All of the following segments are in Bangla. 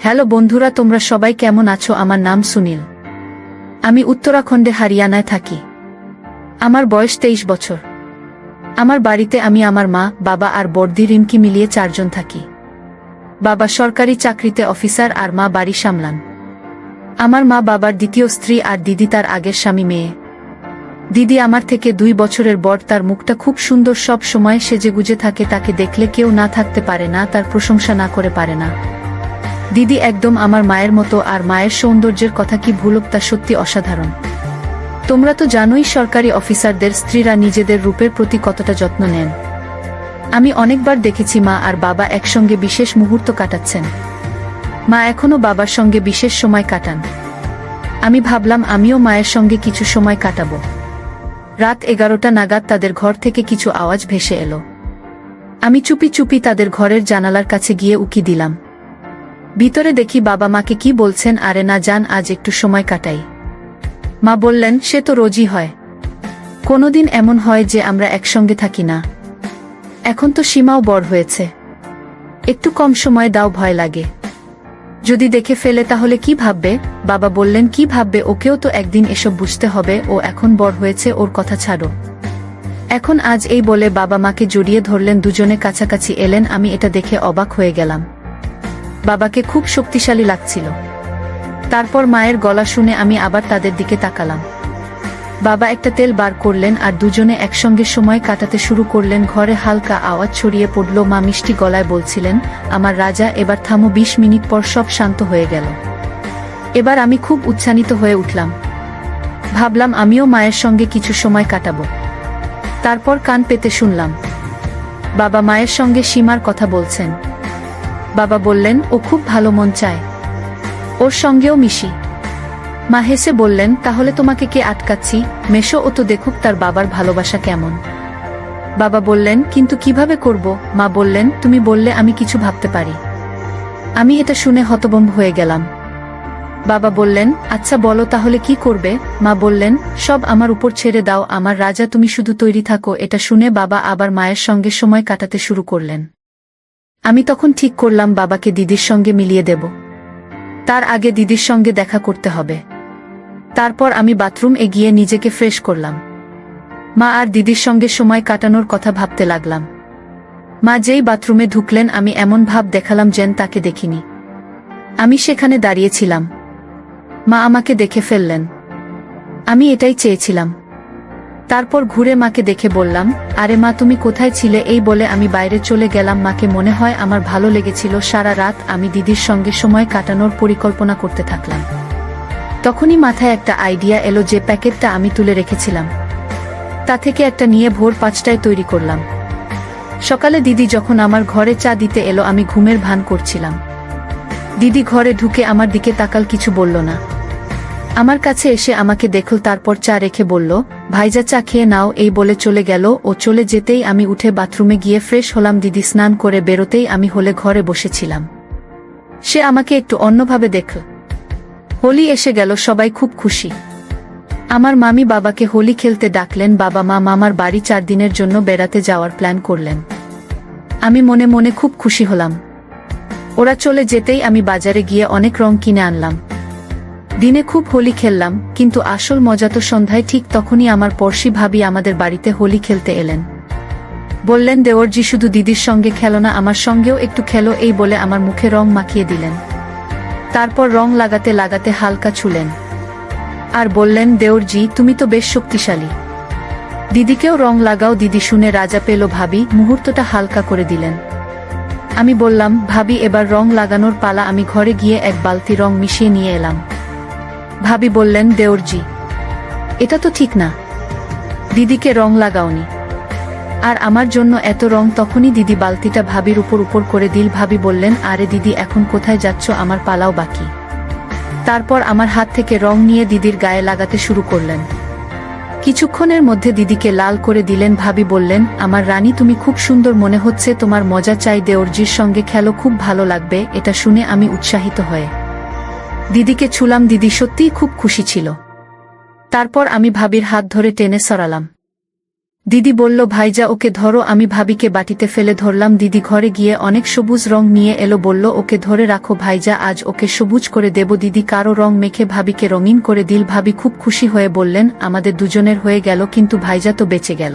হ্যালো বন্ধুরা, তোমরা সবাই কেমন আছো? আমার নাম সুনীল। আমি উত্তরাখণ্ডে হরিয়ানায় থাকি। আমার বয়স 23 বছর। আমার বাড়িতে আমি, আমার মা, বাবা আর বড়দি রিমকি মিলিয়ে 4 জন থাকি। বাবা সরকারি চাকরিতে অফিসার আর মা বাড়ি সামলান। আমার মা বাবার দ্বিতীয় স্ত্রী আর দিদি তার আগের স্বামী মেয়ে। দিদি আমার থেকে 2 বছরের বড়। তার মুখটা খুব সুন্দর, সব সময় সেজেগুজে থাকে, তাকে দেখলে কেউ না থাকতে পারে না, তার প্রশংসা না করে পারে না। দিদি একদম আমার মায়ের মতো, আর মায়ের সৌন্দর্যের কথা কি ভুলব, তা সত্যি অসাধারণ। তোমরা তো জানোই সরকারি অফিসারদের স্ত্রীরা নিজেদের রূপের প্রতি কতটা যত্ন নেন। আমি অনেকবার দেখেছি মা আর বাবা একসঙ্গে বিশেষ মুহূর্ত কাটাচ্ছেন। মা এখনো বাবার সঙ্গে বিশেষ সময় কাটান। আমি ভাবলাম আমিও মায়ের সঙ্গে কিছু সময় কাটাবো। রাত 11টা নাগাদ তাদের ঘর থেকে কিছু আওয়াজ ভেসে এলো। আমি চুপি চুপি তাদের ঘরের জানালার কাছে গিয়ে উকি দিলাম। ভিতরে দেখি বাবা মাকে কি বলছেন, আরে না যান, আজ একটু সময় কাটাই। মা বললেন, সে তো রোজই হয়, কোনোদিন এমন হয় যে আমরা একসঙ্গে থাকি না? এখন তো সীমাও বড় হয়েছে, একটু কম সময় দাও, ভয় লাগে যদি দেখে ফেলে তাহলে কি ভাববে? বাবা বললেন, কি ভাববে, ওকেও তো একদিন এসব বুঝতে হবে, ও এখন বড় হয়েছে, ওর কথা ছাড়ো এখন। আজ এই বলে বাবা মাকে জড়িয়ে ধরলেন, দুজনে কাছাকাছি এলেন। আমি এটা দেখে অবাক হয়ে গেলাম। বাবাকে খুব শক্তিশালী লাগছিল। তারপর মায়ের গলা শুনে আমি আবার তাদের দিকে তাকালাম। বাবা একটা তেল বার করলেন আর দুজনে একসঙ্গে সময় কাটাতে শুরু করলেন। ঘরে হালকা আওয়াজ ছড়িয়ে পড়ল। মা মিষ্টি গলায় বলছিলেন, আমার রাজা, এবার থামো। 20 মিনিট পর সব শান্ত হয়ে গেল। এবার আমি খুব উচ্ছ্বাসিত হয়ে উঠলাম। ভাবলাম আমিও মায়ের সঙ্গে কিছু সময় কাটাবো। তারপর কান পেতে শুনলাম বাবা মায়ের সঙ্গে সীমার কথা বলছেন। বাবা বললেন, ও খুব ভালো, মন চায় ওর সঙ্গেও মিশি। মা হেসে বললেন, তাহলে তোমাকে কে আটকাচ্ছি, মেশো, ও তো দেখুক তার বাবার ভালোবাসা কেমন। বাবা বললেন, কিন্তু কিভাবে করব? মা বললেন, তুমি বললে আমি কিছু ভাবতে পারি। আমি এটা শুনে হতভম্ব হয়ে গেলাম। বাবা বললেন, আচ্ছা বলো তাহলে কি করবে? মা বললেন, সব আমার উপর ছেড়ে দাও, আমার রাজা, তুমি শুধু তৈরি থাকো। এটা শুনে বাবা আবার মায়ের সঙ্গে সময় কাটাতে শুরু করলেন। আমি তখন ঠিক করলাম বাবাকে দিদির সঙ্গে মিলিয়ে দেব। তার আগে দিদির সঙ্গে দেখা করতে হবে। তারপর আমি বাথরুমে গিয়ে নিজেকে ফ্রেশ করলাম। মা আর দিদির সঙ্গে সময় কাটানোর কথা ভাবতে লাগলাম। মা যেই বাথরুমে ঢুকলেন, আমি এমন ভাব দেখালাম যেন তাকে দেখিনি। আমি সেখানে দাঁড়িয়েছিলাম। মা আমাকে দেখে ফেললেন। আমি এটাই চেয়েছিলাম। তারপর ঘুরে মাকে দেখে বললাম, আরে মা, তুমি কোথায় ছিলে? এই বলে আমি বাইরে চলে গেলাম। মাকে মনে হয় আমার ভালো লেগেছিল। সারা রাত আমি দিদির সঙ্গে সময় কাটানোর পরিকল্পনা করতে থাকলাম। তখনই মাথায় একটা আইডিয়া এলো, যে প্যাকেটটা আমি তুলে রেখেছিলাম তা থেকে একটা নিয়ে ভোর 5টায় তৈরি করলাম। সকালে দিদি যখন আমার ঘরে চা দিতে এলো, আমি ঘুমের ভান করছিলাম। দিদি ঘরে ঢুকে আমার দিকে তাকাল, কিছু বলল না। আমার কাছে এসে আমাকে দেখল, তারপর চা রেখে বলল, ভাইজা, চা খেয়ে নাও। এই বলে চলে গেল। ও চলে যেতেই আমি উঠে বাথরুমে গিয়ে ফ্রেশ হলাম। দিদি স্নান করে বেরোতেই আমি হলে ঘরে বসেছিলাম। সে আমাকে একটু অন্যভাবে দেখল। হোলি এসে গেল, সবাই খুব খুশি। আমার মামি বাবাকে হোলি খেলতে ডাকলেন। বাবা মা মামার বাড়ি 4 দিনের জন্য বেড়াতে যাওয়ার প্ল্যান করলেন। আমি মনে মনে খুব খুশি হলাম। ওরা চলে যেতেই আমি বাজারে গিয়ে অনেক রং কিনে আনলাম। দিনে খুব হোলি খেললাম, কিন্তু আসল মজা তো সন্ধ্যায়। ঠিক তখনই আমার পড়শি ভাবি আমাদের বাড়িতে হোলি খেলতে এলেন। বললেন, দেওরজি, শুধু দিদির সঙ্গে খেলো না, আমার সঙ্গেও একটু খেলো। এই বলে আমার মুখে রং মাখিয়ে দিলেন। তারপর রং লাগাতে লাগাতে হালকা ছুলেন আর বললেন, দেওরজি, তুমি তো বেশ শক্তিশালী, দিদিকেও রং লাগাও। দিদি শুনে রাজা পেল। ভাবি মুহূর্তটা হালকা করে দিলেন। আমি বললাম, ভাবি, এবার রং লাগানোর পালা। আমি ঘরে গিয়ে 1 বালতি রং মিশিয়ে নিয়ে এলাম। ভাবি বললেন, দেওরজি, এটা তো ঠিক না, দিদিকে রং লাগাওনি, আর আমার জন্য এত রং। তখনই দিদি বালতিটা ভাবির উপর করে দিল। ভাবি বললেন, আরে দিদি, এখন কোথায় যাচ্ছ? আমার পালাও বাকি। তারপর আমার হাত থেকে রং নিয়ে দিদির গায়ে লাগাতে শুরু করলেন। কিছুক্ষণের মধ্যে দিদিকে লাল করে দিলেন। ভাবি বললেন, আমার রানী, তুমি খুব সুন্দর মনে হচ্ছে, তোমার মজা চাই, দেওরজির সঙ্গে খেলো, খুব ভালো লাগবে। এটা শুনে আমি উৎসাহিত হয়ে দিদিকে ছুলাম। দিদি সত্যিই খুব খুশি ছিল। তারপর আমি ভাবির হাত ধরে টেনে সরালাম। দিদি বলল, ভাইজা ওকে ধরো। আমি ভাবিকে বাটিতে ফেলে ধরলাম। দিদি ঘরে গিয়ে অনেক সবুজ রং নিয়ে এলো, বলল, ওকে ধরে রাখো ভাইজা, আজ ওকে সবুজ করে দেব। দিদি কারো রং মেখে ভাবিকে রঙিন করে দিল। ভাবি খুব খুশি হয়ে বললেন, আমাদের দুজনের হয়ে গেল, কিন্তু ভাইজা তো বেঁচে গেল।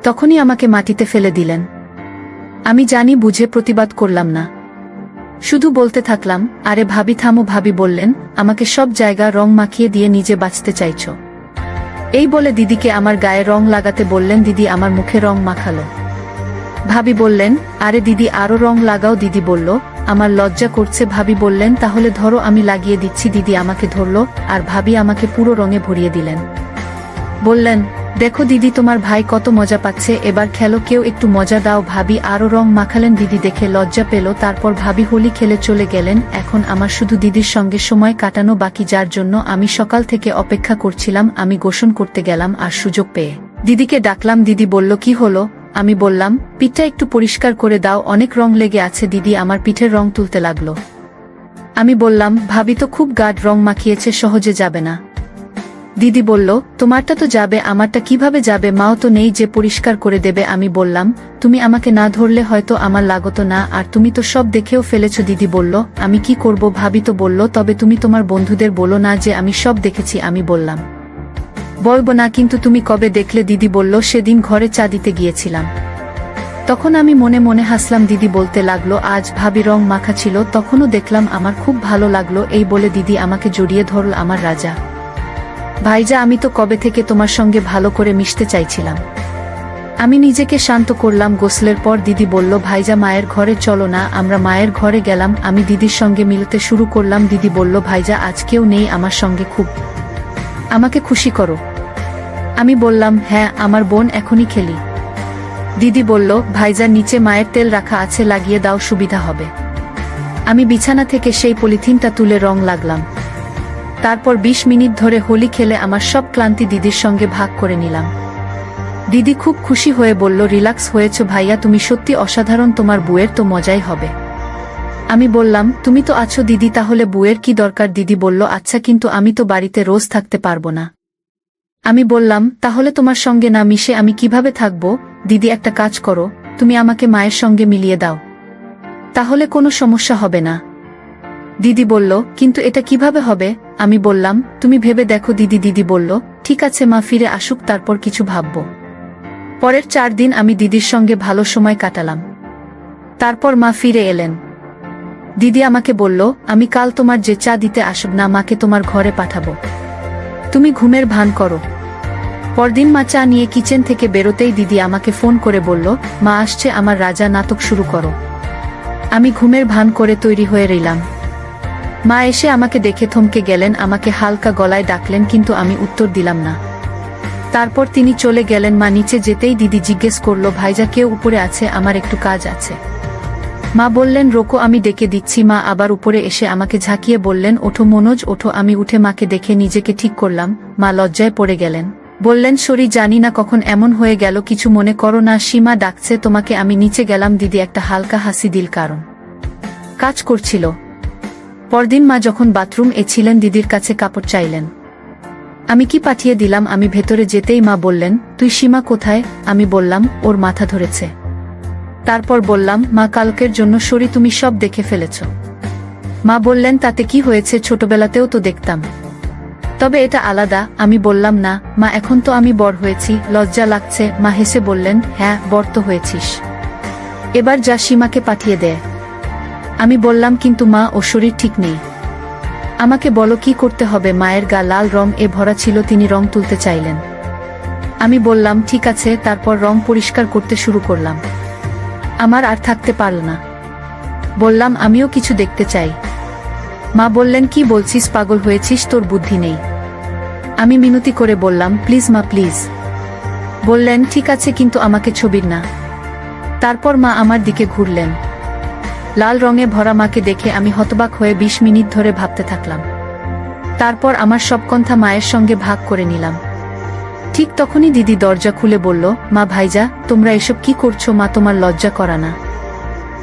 তখনই আমাকে মাটিতে ফেলে দিলেন। আমি জানি বুঝে প্রতিবাদ করলাম না, শুধু বলতে থাকলাম, আরে ভাবি থামো। ভাবি বললেন, আমাকে সব জায়গা রং মাখিয়ে দিয়ে নিজে বাঁচতে চাইছো? এই বলে দিদিকে আমার গায়ে রং লাগাতে বললেন। দিদি আমার মুখে রং মাখালো। ভাবি বললেন, আরে দিদি আরো রং লাগাও। দিদি বলল, আমার লজ্জা করছে। ভাবি বললেন, তাহলে ধরো আমি লাগিয়ে দিচ্ছি। দিদি আমাকে ধরল আর ভাবি আমাকে পুরো রঙে ভরিয়ে দিলেন। বললেন, দেখো দিদি তোমার ভাই কত মজা পাচ্ছে, এবার খেলো, কেউ একটু মজা দাও। ভাবি আরো রং মাখালেন। দিদি দেখে লজ্জা পেল। তারপর ভাবি হোলি খেলে চলে গেলেন। এখন আমার শুধু দিদির সঙ্গে সময় কাটানো বাকি, যার জন্য আমি সকাল থেকে অপেক্ষা করছিলাম। আমি গোসল করতে গেলাম আর সুযোগ পেয়ে দিদিকে ডাকলাম। দিদি বলল, কি হলো? আমি বললাম, পিঠটা একটু পরিষ্কার করে দাও, অনেক রং লেগে আছে। দিদি আমার পিঠের রং তুলতে লাগলো। আমি বললাম, ভাবি তো খুব গাঢ় রং মাখিয়েছে, সহজে যাবে না। দিদি বলল, তোমারটা তো যাবে, আমারটা কিভাবে যাবে? মাও তো নেই যে পরিষ্কার করে দেবে। আমি বললাম, তুমি আমাকে না ধরলে হয়তো আমার লাগতো না, আর তুমি তো সব দেখেও ফেলেছো। দিদি বলল, আমি কি করব? ভাবি তো বলল, তবে তুমি তোমার বন্ধুদের বলো না যে আমি সব দেখেছি। আমি বললাম, বলবো না, কিন্তু তুমি কবে দেখলে? দিদি বলল, সেদিন ঘরে চা দিতে গিয়েছিলাম। তখন আমি মনে মনে হাসলাম। দিদি বলতে লাগলো, আজ ভাবি রং মাখা ছিল, তখনও দেখলাম, আমার খুব ভালো লাগলো। এই বলে দিদি আমাকে জড়িয়ে ধরল। আমার রাজা ভাইজা, আমি তো কবে থেকে তোমার সঙ্গে ভালো করে মিশতে চাইছিলাম। আমি নিজেকে শান্ত করলাম। গোসলের পর দিদি বলল, ভাইজা মায়ের ঘরে চলো না। আমরা মায়ের ঘরে গেলাম। আমি দিদির সঙ্গে মিলতে শুরু করলাম। দিদি বলল, ভাইজা আজ কেউ নেই আমার সঙ্গে, খুব আমাকে খুশি করো। আমি বললাম, হ্যাঁ, আমার বোন, এখনই খেলি। দিদি বলল, ভাইজার নিচে মায়ের তেল রাখা আছে, লাগিয়ে দাও, সুবিধা হবে। আমি বিছানা থেকে সেই পলিথিনটা তুলে রং লাগলাম। তারপর 20 মিনিট ধরে হোলি খেলে আমার সব ক্লান্তি দিদির সঙ্গে ভাগ করে নিলাম। দিদি খুব খুশি হয়ে বলল, রিল্যাক্স হয়েছো ভাইয়া, তুমি সত্যি অসাধারণ, তোমার বুয়ের তো মজাই হবে। আমি বললাম, তুমি তো আছো দিদি, তাহলে বুয়ের কি দরকার? দিদি বলল, আচ্ছা, কিন্তু আমি তো বাড়িতে রোজ থাকতে পারবো না। আমি বললাম, তাহলে তোমার সঙ্গে না মিশে আমি কিভাবে থাকবো? দিদি একটা কাজ করো, তুমি আমাকে মায়ের সঙ্গে মিলিয়ে দাও, তাহলে কোনো সমস্যা হবে না। দিদি বলল, কিন্তু এটা কিভাবে হবে? আমি বললাম, তুমি ভেবে দেখো দিদি। দিদি বলল, ঠিক আছে, মা ফিরে আসুক, তারপর কিছু ভাববো। পরের 4 দিন আমি দিদির সঙ্গে ভালো সময় কাটালাম। তারপর মা ফিরে এলেন। দিদি আমাকে বলল, আমি কাল তোমার যে চা দিতে আসব না, মাকে তোমার ঘরে পাঠাবো, তুমি ঘুমের ভান করো। পরদিন মা চা নিয়ে কিচেন থেকে বেরোতেই দিদি আমাকে ফোন করে বলল, মা আসছে, আমার রাজা নাটক শুরু করো। আমি ঘুমের ভান করে তৈরি হয়ে রইলাম। মা এসে আমাকে দেখে থমকে গেলেন, আমাকে হালকা গলায় ডাকলেন, কিন্তু আমি উত্তর দিলাম না। তারপর তিনি চলে গেলেন। মা নিচে যেতেই দিদি জিজ্ঞেস করল, ভাইজা কেউ উপরে আছে, আমার একটু কাজ আছে। মা বললেন, রোকো, আমি ডেকে দিচ্ছি। মা আবার উপরে এসে আমাকে ঝাঁকিয়ে বললেন, ওঠো মনোজ, ওঠো। আমি উঠে মাকে দেখে নিজেকে ঠিক করলাম। মা লজ্জায় পড়ে গেলেন, বললেন, সরি, জানি না কখন এমন হয়ে গেল, কিছু মনে করো না, সীমা ডাকছে তোমাকে। আমি নিচে গেলাম। দিদি একটা হালকা হাসি দিল, কারণ কাজ করছিল। পরদিন মা যখন বাথরুম এ ছিলেন, দিদির কাছে কাপড় চাইলেন। আমি কি পাঠিয়ে দিলাম। আমি ভেতরে যেতেই মা বললেন, তুই সীমা কোথায়? আমি বললাম, ওর মাথা ধরেছে। তারপর বললাম, মা কালকের জন্য সরি, তুমি সব দেখে ফেলেছ। মা বললেন, তাতে কি হয়েছে, ছোটবেলাতেও তো দেখতাম, তবে এটা আলাদা। আমি বললাম, না মা, এখন তো আমি বড় হয়েছি, লজ্জা লাগছে। মা হেসে বললেন, হ্যাঁ, বড় তো হয়েছিস, এবার যা সীমাকে পাঠিয়ে দে। আমি বললাম, কিন্তু মা, ও শরীর ঠিক নেই, আমাকে বলো কি করতে হবে। মায়ের গা লাল রং এ ভরা ছিল, তিনি রং তুলতে চাইলেন। আমি বললাম, ঠিক আছে। তারপর রং পরিষ্কার করতে শুরু করলাম। আমার আর থাকতে পারল না, বললাম, আমিও কিছু দেখতে চাই। মা বললেন, কি বলছিস, পাগল হয়েছিস, তোর বুদ্ধি নেই। আমি মিনতি করে বললাম, প্লিজ মা, প্লিজ। বললেন, ঠিক আছে, কিন্তু আমাকে ছবির না। তারপর মা আমার দিকে ঘুরলেন। লাল রঙে ভরা মাকে দেখে আমি হতবাক হয়ে 20 মিনিট ধরে ভাবতে থাকলাম। তারপর আমার সব কথা মায়ের সঙ্গে ভাগ করে নিলাম। ঠিক তখনই দিদি দরজা খুলে বলল, মা, ভাইজা, তোমরা এসব কি করছো? মা, তোমার লজ্জা করা না?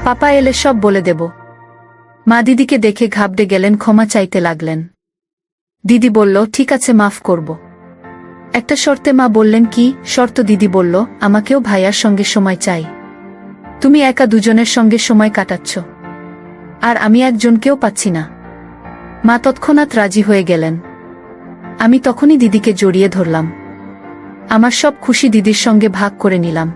পাপা এলে সব বলে দেব। মা দিদিকে দেখে ঘাবড়ে গেলেন, ক্ষমা চাইতে লাগলেন। দিদি বলল, ঠিক আছে, মাফ করব। একটা শর্তে মা বললেন। কি শর্ত? দিদি বলল, আমাকেও ভাইয়ার সঙ্গে সময় চাই। তুমি একা দুজনের সঙ্গে সময় কাটাচ্ছ, আর আমি একজনকেও পাচ্ছি না। মা তৎক্ষণাৎ রাজি হয়ে গেলেন। আমি তখনই দিদিকে জড়িয়ে ধরলাম। আমার সব খুশি দিদির সঙ্গে ভাগ করে নিলাম।